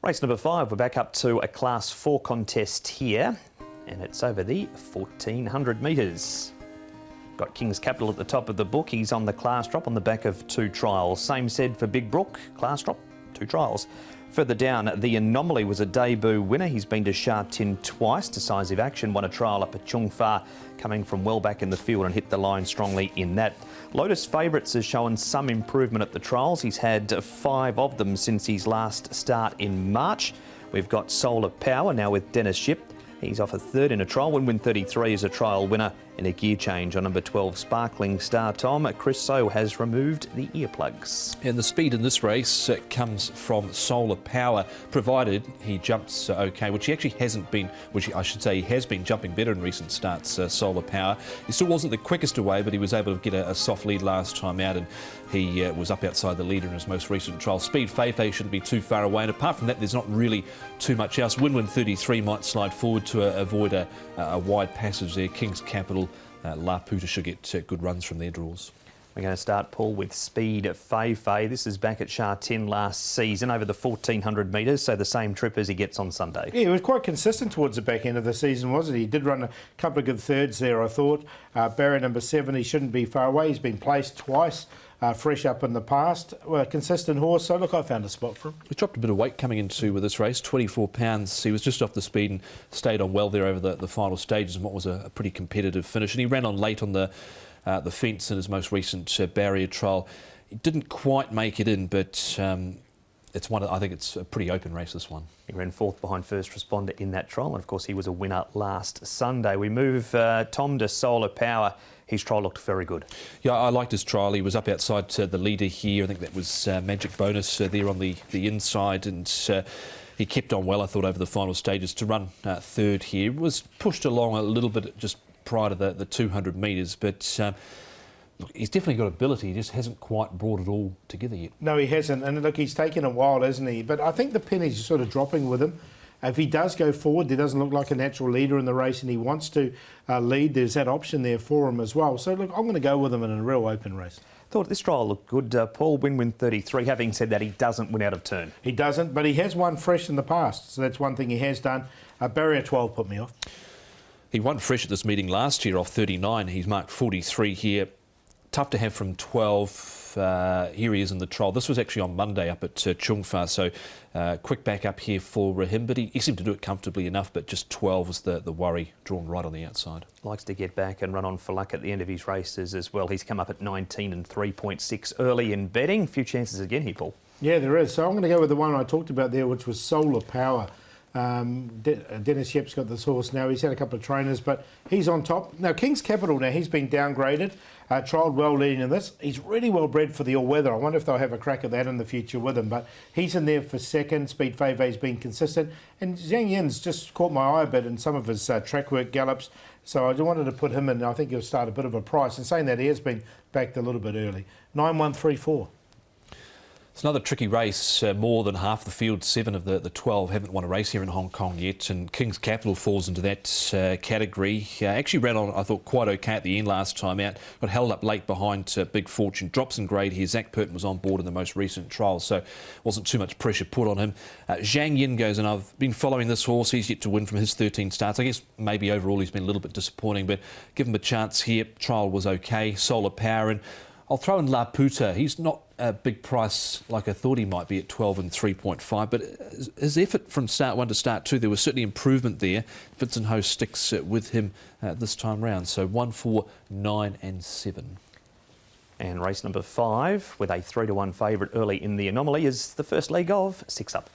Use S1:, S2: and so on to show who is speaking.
S1: Race number 5, we're back up to a Class 4 contest here, and it's over the 1400 metres. Got King's Capital at the top of the book. He's on the class drop on the back of 2 trials. Same said for Big Brook, class drop, 2 trials. Further down, the Anomaly was a debut winner. He's been to Sha Tin twice. Decisive Action won a trial up at Chung Fa, coming from well back in the field and hit the line strongly in that. Lotus Favourites has shown some improvement at the trials. He's had 5 of them since his last start in March. We've got Solar Power now with Dennis Ship. He's off a 3rd in a trial. Win 33 is a trial winner in a gear change on number 12, Sparkling Star Tom. Chris So has removed the earplugs.
S2: And the speed in this race comes from Solar Power, provided he jumps okay, which he actually hasn't been, which I should say he has been jumping better in recent starts, Solar Power. He still wasn't the quickest away, but he was able to get a soft lead last time out, and he was up outside the leader in his most recent trial. Speed Feifei shouldn't be too far away, and apart from that, there's not really too much else. Win 33 might slide forward to avoid a wide passage there. King's Capital, La Puta should get good runs from their draws.
S1: We're going to start, Paul, with Speed Feifei. This is back at Sha Tin last season over the 1400 metres, so the same trip as he gets on Sunday.
S3: Yeah, he was quite consistent towards the back end of the season, wasn't he? He did run a couple of good thirds there, I thought. Barrier number 7, he shouldn't be far away. He's been placed twice, fresh up in the past. Well, a consistent horse, so look, I found a spot for him.
S2: He dropped a bit of weight coming into with this race, 24 pounds. He was just off the speed and stayed on well there over the final stages in what was a pretty competitive finish. And he ran on late on the fence in his most recent barrier trial. He didn't quite make it in, but it's one. I think it's a pretty open race, this one.
S1: He ran 4th behind First Responder in that trial, and of course he was a winner last Sunday. We move Tom to Solar Power. His trial looked very good.
S2: Yeah, I liked his trial. He was up outside the leader here. I think that was Magic Bonus there on the inside, and he kept on well, I thought, over the final stages to run 3rd here. Was pushed along a little bit just prior to the 200 metres, but look, he's definitely got ability. He just hasn't quite brought it all together yet.
S3: No, he hasn't. And look, he's taken a while, hasn't he? But I think the pennies are sort of dropping with him. If he does go forward, there doesn't look like a natural leader in the race, and he wants to lead, there's that option there for him as well. So look, I'm going to go with him in a real open race.
S1: Thought this trial looked good. Paul, win 33. Having said that, he doesn't win out of turn.
S3: He doesn't, but he has won fresh in the past. So that's one thing he has done. Barrier 12 put me off.
S2: He won fresh at this meeting last year off 39. He's marked 43 here. Tough to have from 12. Here he is in the trial. This was actually on Monday up at Chung Fa, so quick back up here for him. But he seemed to do it comfortably enough, but just 12 was the worry, drawn right on the outside.
S1: Likes to get back and run on for luck at the end of his races as well. He's come up at 19 and 3.6 early in betting. A few chances again here, Paul.
S3: Yeah, there is. So I'm going to go with the one I talked about there, which was Solar Power. Dennis Shep's got this horse now. He's had a couple of trainers, but he's on top. Now, King's Capital, now he's been downgraded, trialled well leading in this. He's really well bred for the all-weather. I wonder if they'll have a crack at that in the future with him, but he's in there for 2nd. Speed Feifei's been consistent, and Zhang Yin's just caught my eye a bit in some of his track work gallops, so I just wanted to put him in. I think he'll start a bit of a price, and saying that, he has been backed a little bit early. 9-1-3-4.
S2: It's another tricky race. More than half the field, 7 of the 12, haven't won a race here in Hong Kong yet, and King's Capital falls into that category. Actually ran on, I thought, quite okay at the end last time out. Got held up late behind Big Fortune. Drops in grade here. Zach Purton was on board in the most recent trial, so wasn't too much pressure put on him. Zhang Yin goes, and I've been following this horse. He's yet to win from his 13 starts. I guess maybe overall he's been a little bit disappointing, but give him a chance here. Trial was okay. Solar Power, and I'll throw in La Puta. He's not a big price like I thought he might be at 12 and 3.5, but his effort from start 1 to start 2, there was certainly improvement there. Vincent Ho sticks with him this time round, so 1, 4, 9 and 7.
S1: And race number 5, with a 3-1 favourite early in the Anomaly, is the first leg of 6 Up.